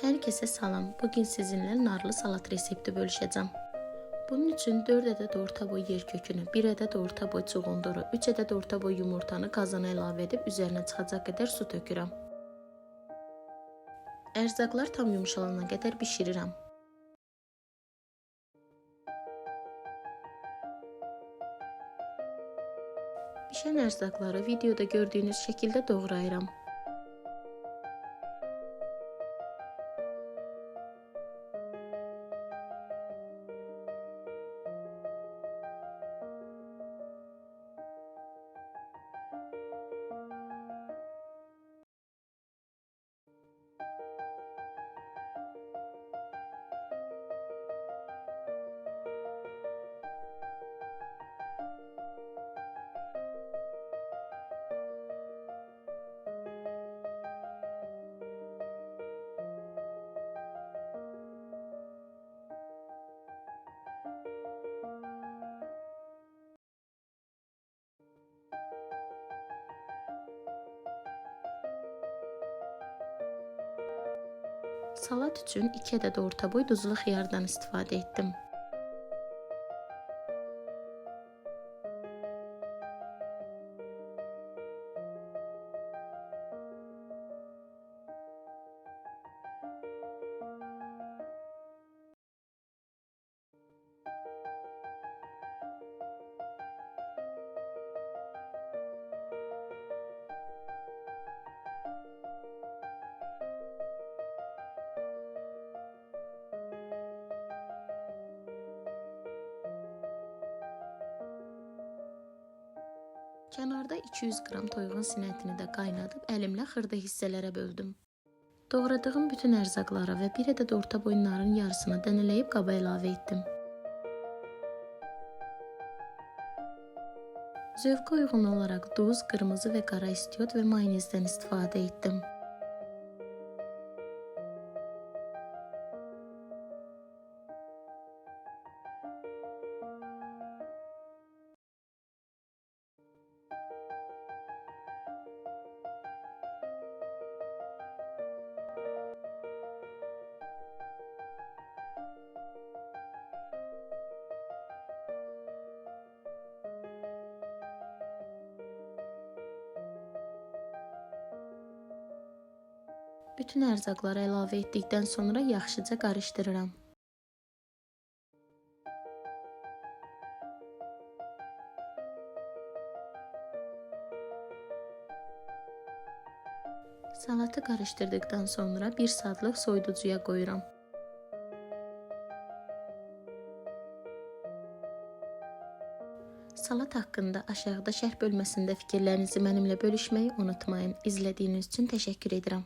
Herkese salam. Bugün sizinle narlı salat resepti bölüşeceğim. Bunun için 4 adet orta boy yer kökünü, 1 adet orta boy çuğunduru, 3 adet orta boy yumurtanı qazana əlavə edib üzerine çıxacaq qədər su tökürəm. Ərzaqlar tam yumuşalana qədər bişirirəm. Pişən ərzaqları videoda gördüğünüz şəkildə doğrayıram. Salat üçün 2 adet orta boy duzlu xiyardan istifadə etdim. Kənarda 200 qram toyuğun sinətini də qaynadıb əlimlə xırda hissələrə böldüm. Doğradığım bütün ərzaqlara və 1 adet orta boy narın yarısını dənələyib qaba əlavə etdim. Zövqə uyğun olaraq duz, qırmızı və qara istiot və mayonezdən istifadə etdim. Bütün ərzaqları əlavə etdikdən sonra yaxşıca qarışdırıram. Salatı qarışdırdıqdan sonra 1 saatlıq soyuducuya qoyuram. Salat haqqında aşağıda şərh bölməsində fikirlərinizi mənimlə bölüşməyi unutmayın. İzlədiyiniz üçün təşəkkür edirəm.